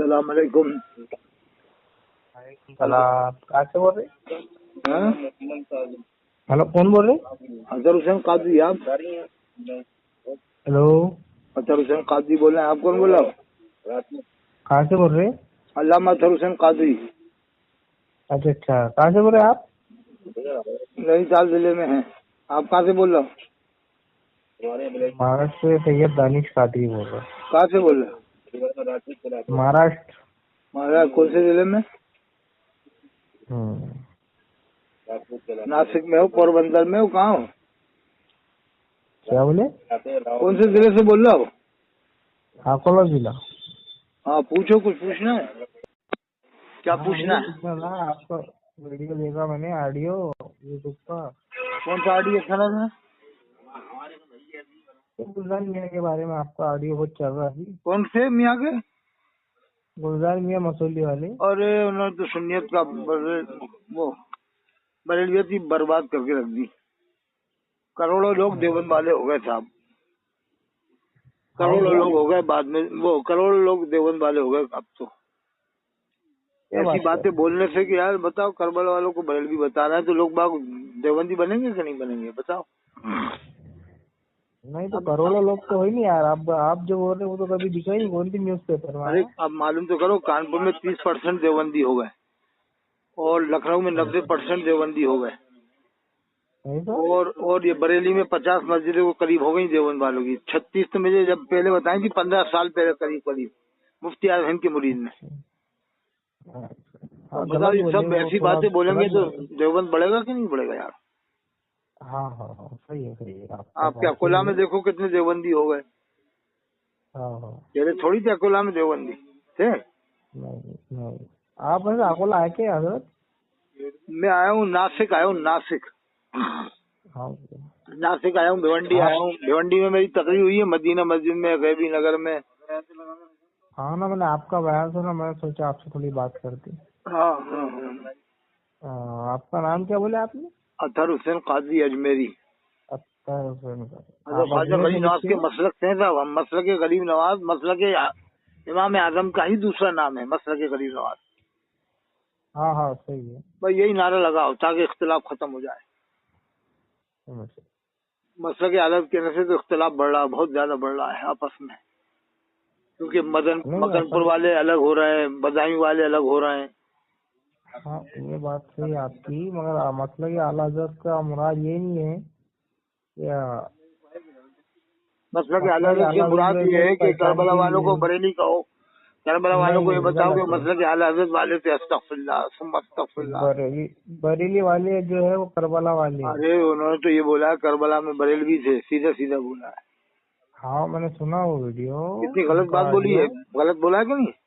السلام علیکم. سلام. کہاں سے بول رہے؟ ہاں ہلو، کون بول رہے؟ اظہر حسین قادری. آپ ہلو، اظہر حسین قادری بول رہے ہیں. آپ کون بول رہا؟ کہاں سے بول رہے؟ علامہ اظہر حسین قادری. اچھا اچھا، کہاں سے بول رہے آپ؟ نئی سال ضلع میں ہیں. آپ کہاں سے بول رہا ہوں؟ مہاراشٹر سے سید دانش قادری بول رہا کہاں سے بول رہے ہیں؟ ہوں. مہاراشٹر. مہاراج کون سے ضلع میں؟ ہوں. ناسک میں ہو، پوربندر میں ہو، کہاں ہو؟ کیا بولے؟ کون سے ضلع سے بول رہا ہو؟ اکولا ضلع. ہاں پوچھو، کچھ پوچھنا ہے؟ کیا ہاں، پوچھنا مجھے ہے؟ پوچھنا تھا. آپ کا ویڈیو دیکھا میں نے، آڈیو یوٹیوب کا. کون سا آڈیو سنا ہے؟ گلزار میاں کے بارے میں آپ کا آڈیو بہت چل رہا ہے. کون سے میاں کے؟ گلزار میاں مسولی والے. ارے انہوں نے تو سنیت کا وہ بریلویت ہی برباد کر کے رکھ دی. کروڑوں لوگ دیوبند والے ہو گئے صاحب. ہاں، کروڑوں کیا لوگ ہو گئے بعد میں، وہ کروڑوں لوگ دیوبند والے ہو گئے اب تو. کیا ایسی بات کر باتیں رہے بولنے سے کہ یار بتاؤ کربلا والوں کو بریلوی بتا رہا ہے تو لوگ باغ دیوبندی بنیں گے کہ نہیں بنیں گے؟ بتاؤ. نہیں تو اب کروڑوں لوگ تو ہوئی نہیں یار. آپ جو بول رہے ہیں وہ تو کبھی دکھا ہی نہیں. کون سی نیوز پیپر میں ارے آیا؟ اب معلوم تو کرو، کانپور میں 30% دیوبندی ہو گئے اور لکھنؤ میں 90% دیوبندی ہو گئے. نہیں تو اور یہ بریلی میں 50 مسجدیں کو قریب ہو گئی دیوبند والوں کی. 36 تو مجھے جب پہلے بتائیں تھی، 15 سال پہلے قریب مفتی اعظم ہند کے مرید میں. ہاں، بتاؤ غلط یہ بولے سب وہ ایسی تھوڑا باتیں بولیں گے غلط تو بولے. دیوبند بڑھے گا کہ نہیں بڑھے گا یار؟ ہاں ہاں ہاں، صحیح ہے صحیح ہے. آپ کا آپ کے بات اکولا صحیح میں ہے. دیکھو کتنے دیوبندی ہو گئے. ہاں ہاں. پہلے تھوڑی تھے اکولا میں دیوبندی تھے. نہیں نہیں، آپ ویسے اکولا آئے کیا حضرت؟ میں آیا ہوں ناسک، آیا ہوں ناسک. ہاں ناسک آیا ہوں، بھیونڈی آپ. آیا ہوں. بھیونڈی میں میری تقریر ہوئی ہے، مدینہ مسجد میں، غیبی نگر میں. ہاں نا، میں نے آپ کا بیان سنا، میں نے سوچا آپ سے تھوڑی بات کرتی. ہاں ہاں ہاں. آپ کا نام کیا بولے آپ نے؟ اطہر حسین قادری اجمیری. اطہر حسین کا. حضرت آپ خواجہ اجمیر سے غریب نواز لکھتے کے ہو؟ مسلک سے ہیں صاحب ہم. مسلک غریب نواز، مسلک امام اعظم کا ہی دوسرا نام ہے مسلک غریب نواز. ہاں ہاں، صحیح ہے. بھائی یہی نعرہ لگاؤ تاکہ اختلاف ختم ہو جائے. مسلک حالت کہنے سے تو اختلاف بڑھ رہا، بہت زیادہ بڑھ رہا ہے آپس میں. کیونکہ نہیں مکن پور اصل. والے الگ ہو رہے ہیں، بدائی والے الگ ہو رہے ہیں. ہاں، یہ بات صحیح ہے آپ کی، مگر مسئلہ یہ اعلیٰ حضرت کا مراد یہ نہیں ہے یا مسلک مسئلہ یہ حالت سے اعلیٰ مراد حضرت یہ کو ہے کہ پہچان کربلا کے والوں کو لیے. بریلی کہو. کربلا والوں نہیں کو یہ نہیں، بتاؤ کہ غلط ہے. مسلک اعلی حضرت والے سے استغفر اللہ ثم استغفر اللہ. بریلی والے جو ہے وہ کربلا والے. ارے انہوں نے تو یہ بولا ہے کربلا میں بریلوی تھے، سیدھا سیدھا بولا ہے. ہاں، میں نے سنا وہ ویڈیو، کتنی ان غلط کا بات بولی آڈیو. ہے، غلط بولا ہے کہ نہیں؟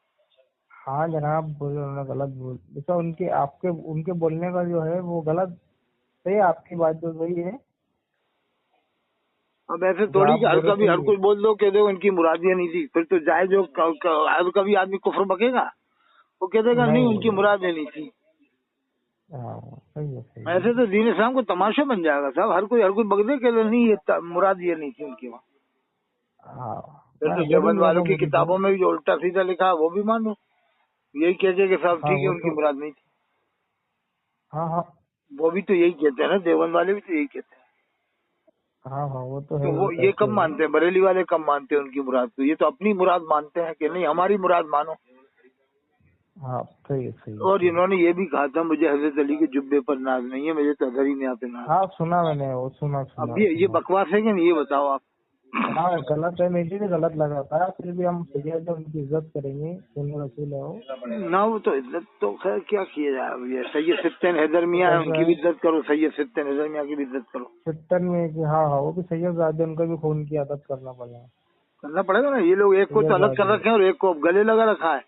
ہاں جناب، بولے انہوں نے غلط بول. جیسا ان کے بولنے کا جو ہے وہ غلط. صحیح، آپ کی بات جو صحیح ہے. اب ایسے جو تھوڑی آپ کہ ہر بول رہے کبھی ہر صحیح ہے. کوئی بول دو کہ دیکھو ان کی مراد یہ نہیں تھی، پھر تو جائے جو ہر کبھی آدمی کفر بکے گا. وہ کہہ دے گا نہیں ان کی نہیں. مراد یہ نہیں تھی. ہاں، صحیح ہے صحیح ایسے ہے. تو دین اسلام کو تماشا بن جائے گا صاحب. ہر کوئی بک دے کہ نہیں یہ مراد یہ نہیں تھی ان کی. وہاں ہاں، پھر میں تو اظہر ہی دیوبند میں والوں کا کی مرید ہوں. کتابوں میں بھی جو الٹا سیدھا لکھا ہے وہ بھی مانو. یہی کہتے کہ صاحب ہاں ٹھیک ہے وہ ان کی تو. مراد نہیں تھی. ہاں ہاں وہ بھی تو یہی کہتے ہیں نا، دیوبند والے بھی تو یہی کہتے ہیں. ہاں ہاں، وہ تو تو ہے، وہ وہ یہ کہتے کم ہیں. مانتے ہیں، بریلی والے کم مانتے ہیں ان کی مراد کو. یہ تو اپنی مراد مانتے ہیں کہ نہیں ہماری مراد مانو. ہاں، صحیح ہے صحیح ہے اور صحیح ہے. انہوں نے یہ بھی کہا تھا مجھے حضرت علی کے جبے پر ناز نہیں ہے، مجھے تو اظہر ہی میں پہ ناز ہاں، ہے. سنا میں نے وہ، سنا اب سنا یہ سنا. بکواس ہے کہ نہیں، یہ بتاؤ آپ. ہاں، غلط ہے، میری بھی غلط لگا تھا. پھر بھی ہم سید ان کی عزت کریں گے، سنی رسول ہے وہ. نہ وہ تو عزت تو خیر کیا کیا جائے. اب یہ سید ستین حیدر وہ میاں ہے، ان کیسا کی ہے بھی عزت کرو. سید ستین حیدر میاں کی بھی عزت کرو. 70 میں کہ ہاں ہاں، وہ بھی سید زادے، ان کا بھی خون کی عادت کرنا پڑا. کرنا پڑے گا نا. یہ لوگ ایک کو تو سید الگ کر زادے. رکھے ہیں اور ایک کو اب گلے لگا رکھا ہے.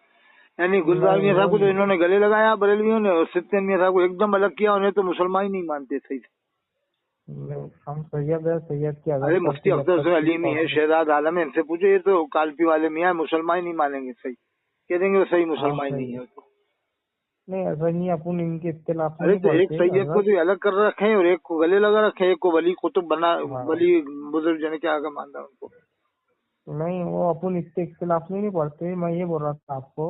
یعنی گلزار نہیں میاں صاحب وہ کو تو انہوں نے گلے لگایا بریلویوں نے، اور ستین میاں صاحب کو ایک دم الگ کیا. انہیں تو مسلمان ہی نہیں مانتے صحیح سے. ہم سید ہے، سید کی ارے عادت مفتی کرتے جب اختر تک حسین کچھ علیمی ہے، پاس. شہزاد عالم ہے، ان سے پوچھو. یہ تو کالپی والے میاں مسلمان ہی نہیں مانیں گے صحیح. کہہ دیں گے وہ صحیح ہاں مسلمان ہی صحیح نہیں ہے. ہے تو. نہیں ایسا نہیں، اپن ان کے اختلاف میں ارے نہیں تو ایک پڑھتے سید کو حضرت. تو الگ کر رکھے ہیں اور ایک کو گلے لگا رکھے ہیں. ایک کو ولی قطب بنا، ہاں، ولی بزرگ جن کے آگے مانتا ان کو. نہیں وہ اپن اس کے اختلاف میں نہیں پڑھتے. میں یہ بول رہا تھا آپ کو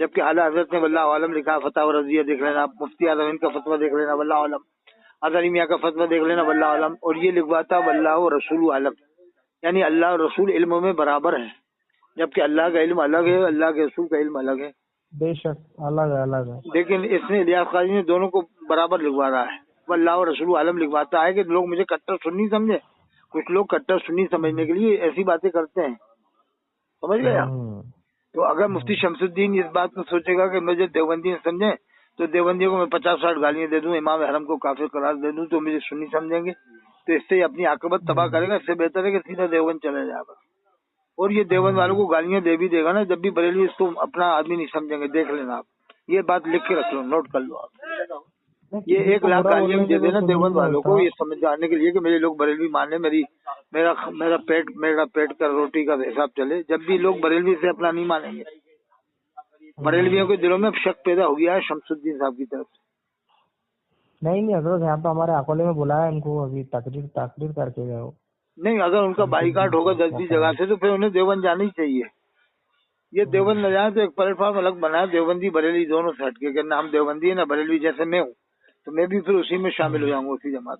جبکہ اعلیٰ حضرت نے واللہ عالم لکھا، فتح و رضیہ دیکھ لینا، مفتی اعظم ہند کا فتویٰ دیکھ لینا واللہ عالم، اظہری میاں کا فتویٰ دیکھ لینا واللہ عالم، اور یہ لکھواتا واللہ رسول عالم، یعنی اللہ اور رسول علم میں برابر ہے، جبکہ اللہ کا علم الگ ہے، اللہ کے رسول کا علم الگ ہے، بے شک الگ ہے الگ ہے، لیکن اس نے الیاس قاضی نے دونوں کو برابر لکھوا رہا ہے، واللہ اور رسول عالم لکھواتا ہے کہ لوگ مجھے کٹر سنی سمجھے، کچھ لوگ کٹر سنی سمجھنے کے لیے ایسی باتیں کرتے ہیں، سمجھ گئے آپ؟ تو اگر مفتی شمس الدین اس بات کو سوچے گا کہ مجھے دیوبندی سمجھیں تو دیوبندیوں کو میں 50-60 گالیاں دے دوں، امام حرم کو کافر قرار دے دوں تو مجھے سنی سمجھیں گے، تو اس سے اپنی عاقبت تباہ کرے گا، اس سے بہتر ہے کہ سیدھا دیوبند چلے جائے گا، اور یہ دیوبند والوں کو گالیاں دے بھی دے گا نا، جب بھی بریلوی اس کو اپنا آدمی نہیں سمجھیں گے، دیکھ لینا آپ، یہ بات لکھ کے رکھ لو، نوٹ کر لو آپ، یہ 1 لاکھ گالیاں دے دینا دیوبند والوں کو، یہ سمجھ جانے کے لیے کہ میرے لوگ بریلوی مانے، میرا پیٹ کا روٹی کا حساب چلے، جب بھی لوگ بریلوی سے اپنا نہیں مانیں گے، بریلویوں کے دلوں میں شک پیدا ہو گیا ہے شمس الدین صاحب کی طرف سے۔ نہیں حضرت یہاں تو ہمارے اکولے میں بلایا ان کو، ابھی تقریر کر کے گئے ہو، نہیں اگر ان کا بائیکاٹ ہوگا 10 جگہ سے تو پھر انہیں دیوبند جانا ہی چاہیے، یہ دیوبند نہ جائے تو ایک پلیٹ فارم الگ بنا ہے، دیوبندی بریلی دونوں سے ہٹ کے، کہ نہ ہم دیوبندی ہے نہ بریلوی، جیسے میں ہوں تو میں بھی پھر اسی میں شامل ہو جاؤں گا، اسی جماعت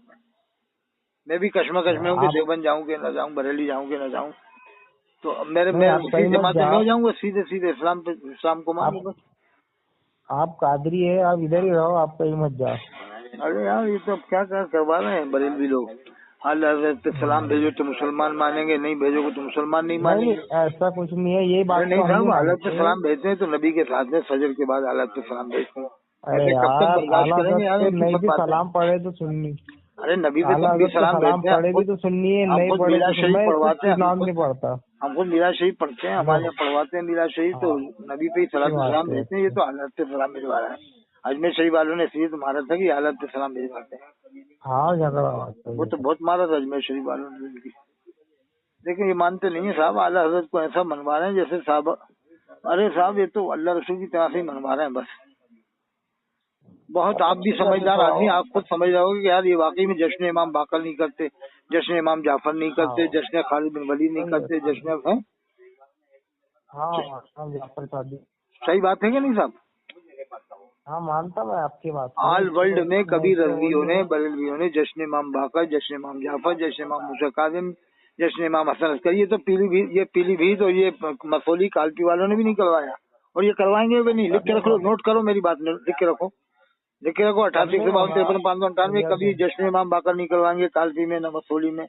میں بھی کشمکش میں ہوں کہ دیوبند جاؤں کہ نہ جاؤں، بریلی جاؤں کہ نہ جاؤں، تو میں اسی جماعت میں ہو جاؤں گا، سیدھے اسلام کو مان لوں۔ آپ قادری ہے، آپ ادھر ہی رہو، آپ کہیں مت جاؤ۔ ارے یار یہ تو اب کیا کروا رہے ہیں بریلوی لوگ، حضرت سلام بھیجو تو مسلمان مانیں گے، نہیں بھیجو گے تو مسلمان نہیں مانیں گے، ایسا کچھ نہیں ہے، یہ بات نہیں صاحب، حضرت سلام بھیجتے ہیں تو نبی کے ساتھ میں فجر کے بعد حضرت سلام بھیجتے ہیں، ایسے کب تک برداشت کریں گے یار؟ نہیں بھی سلام پڑھے تو سننی، ارے نبی پہ تم بھی سلام بھیجتے ہیں، پڑھے بھی تو سننی ہے، نہیں پڑھے تو میں پڑھواتے ہیں، نام نہیں پڑھتا، ہم خود میرا شریف پڑھتے ہیں، ہمارے یہاں پڑھواتے ہیں میرا شریف، تو نبی پہ ہی سلام بھیجتے ہیں، یہ تو حضرت سلام بھیجوا رہا ہے، اجمیر شریف والوں نے اس لیے تو مارا تھا کہ حضرت سلام بھیجواتے ہیں، ہاں جھگڑا وہ تو بہت مارا تھا اجمیر شریف والوں نے، لیکن یہ مانتے نہیں ہیں صاحب، اعلیٰ حضرت کو ایسا منوا رہے ہیں جیسے صاحب، ارے صاحب یہ تو اللہ رسول کی طرح سے ہی منوا رہے ہیں بس، بہت آپ بھی سمجھدار آدمی، آپ خود سمجھ رہے ہو کہ یار یہ واقعی میں جشن امام باقر نہیں کرتے، جشن امام جعفر نہیں کرتے، جشن خالد بن ولید نہیں کرتے، جشن صحیح بات ہے کہ نہیں صاحب؟ ہاں مانتا میں آپ کی بات، آل ورلڈ میں کبھی رضویوں نے بریلویوں نے جشن امام باقر، جشن امام جعفر، جشن امام موسیٰ کاظم، جشن امام حسن عسکری، یہ تو پیلی بھیت اور یہ مسولی کالپی والوں نے بھی نہیں کروایا، اور یہ کروائیں گے بھی نہیں، لکھ کے رکھ لو، نوٹ کرو میری بات، لکھ کے رکھو 88 سے 52 598 کبھی جشن امام باقر نہیں کروائیں گے کالپی میں نہ مسولی میں،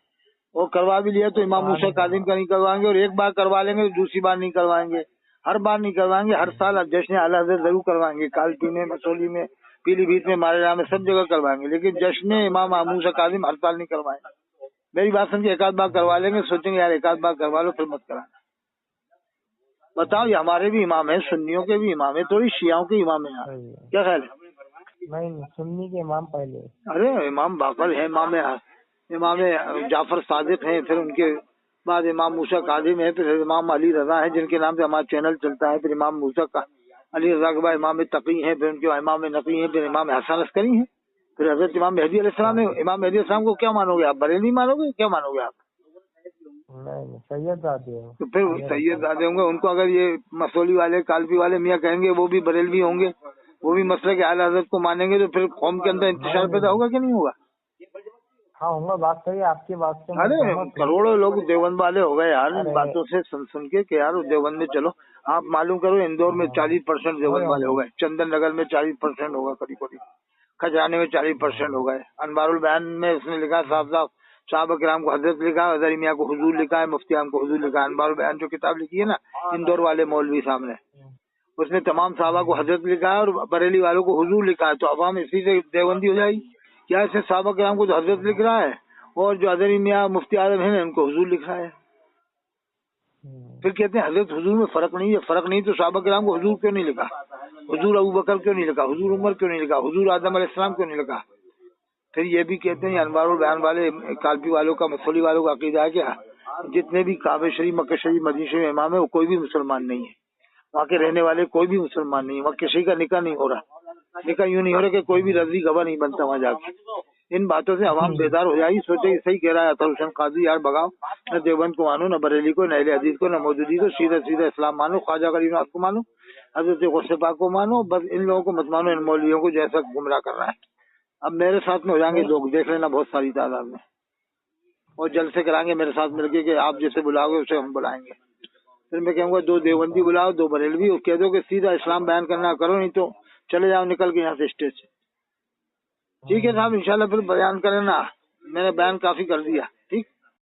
اور کروا بھی لیا تو امام موسیٰ کاظم کا نہیں کروائیں گے، اور ایک بار کروا لیں گے تو دوسری بار نہیں کروائیں گے، ہر بار نہیں کروائیں گے، ہر سال جشن اعلیٰ حضرت ضرور کروائیں گے، کالپی میں، مسولی میں، پیلی بھیت میں، مالیگاؤں میں، سب جگہ کروائیں گے، لیکن جشن امام موسیٰ کاظم ہر سال نہیں کروائیں گے، میری بات سمجھے، ایک آدھ بار کروا لیں گے، سوچیں گے یار ایک آدھ بار کروا لو پھر مت کرانا، بتاؤ یہ ہمارے بھی امام ہیں، سنیوں کے بھی امام ہیں، تھوڑی شیعوں کے امام ہیں، کیا خیال ہے؟ نہیں سنی کے امام پہلے، ارے امام باقر ہے، امام جعفر صادق ہیں، پھر ان کے بعد امام موسیٰ کاظم ہے، پھر امام علی رضا ہیں جن کے نام سے ہمارا چینل چلتا ہے، پھر امام موسیٰ علی رضا کے بعد امام تقی ہیں، پھر ان کے امام نقی ہیں، پھر امام حسن عسکری ہیں، پھر حضرت امام مہدی علیہ السلام ہے، امام مہدی علیہ السلام کو کیا مانو گے آپ؟ بریلوی مانو گے؟ کیا مانو گے آپ؟ سید زادے ہیں، تو پھر سید زادے ہوں گے، ان کو اگر یہ مسولی والے کالپی والے میاں کہیں گے وہ بھی بریلوی ہوں گے، وہ بھی مسئلہ کہ اعلیٰ حضرت کو مانیں گے، تو پھر قوم کے اندر انتشار پیدا ہوگا کہ نہیں ہوگا؟ ہاں ہوگا، بات صحیح ہے آپ کی بات سے، ارے کروڑوں لوگ دیوبند والے ہو گئے یار ان باتوں سے سن کے کہ یار دیوبند میں چلو، آپ معلوم کرو اندور میں 40% دیوبند والے ہو گئے، چندن نگر میں 40% ہوگا، قریب کھجرانے میں 40% ہو گئے، انوار البیان میں اس نے لکھا صاحب صحابہ کرام کو حضرت لکھا، اظہری میاں کو حضور لکھا ہے، مفتی عام کو حضور لکھا ہے، انوار البیان جو کتاب لکھی ہے نا اندور والے مولوی صاحب نے، اس نے تمام صحابہ کو حضرت لکھا ہے اور بریلی والوں کو حضور لکھا ہے، تو عوام اسی سے دیوبندی ہو جائے گی کیا؟ اس نے صحابہ کرام کو جو حضرت لکھ رہا ہے اور جو اظہری میاں مفتی اعظم ہیں ان کو حضور لکھا ہے، پھر کہتے ہیں حضرت حضور میں فرق نہیں ہے، فرق نہیں تو صحابہ کرام کو حضور کیوں نہیں لکھا؟ حضور ابو بکر کیوں نہیں لکھا؟ حضور عمر کیوں نہیں لکھا؟ حضور آدم علیہ السلام کیوں نہیں لکھا؟ پھر یہ بھی کہتے ہیں انوار البیان والے کالپی والوں کا مسولی والوں کا عقیدہ ہے کہ جتنے بھی کعبہ شریف مکہ شریف مدینہ شریف امام ہے وہ کوئی بھی مسلمان نہیں ہے، وہاں کے رہنے والے کوئی بھی مسلمان نہیں ہے، وہاں کسی کا نکاح نہیں ہو رہا، نکاح یوں نہیں ہو رہا کہ کوئی بھی رضی گواہ نہیں بنتا وہاں جا کے، ان باتوں سے عوام بیدار ہو جائے گی، سوچے کہ صحیح کہہ رہا ہے اطہر حسین قاضی، یار بگاؤ، نہ دیوبند کو مانو، نہ بریلی کو، نہ اہل حدیث کو، نہ مودودی کو، سیدھا سیدھا اسلام مانو، خواجہ غریب نواز کو مانو، حضرت غوث پاک کو مانو، بس ان لوگوں کو مت مانو، ان مولویوں کو جیسا گمراہ کر رہا ہے۔ اب میرے ساتھ میں ہو جائیں گے لوگ، دیکھ لینا بہت ساری تعداد میں، اور جلسے کرائیں گے میرے ساتھ مل کے کہ آپ جیسے بلاؤ گے اسے ہم بلائیں گے۔ پھر میں کہوں گا 2 دیوبندی بلاؤ، 2 بریلوی، اور کہہ دو کہ سیدھا اسلام بیان کرنا کرو، نہیں تو چلے جاؤ نکل کے یہاں سے اسٹیج سے۔ ٹھیک ہے صاحب، انشاءاللہ پھر بیان کریں نا، میں نے بیان کافی کر دیا۔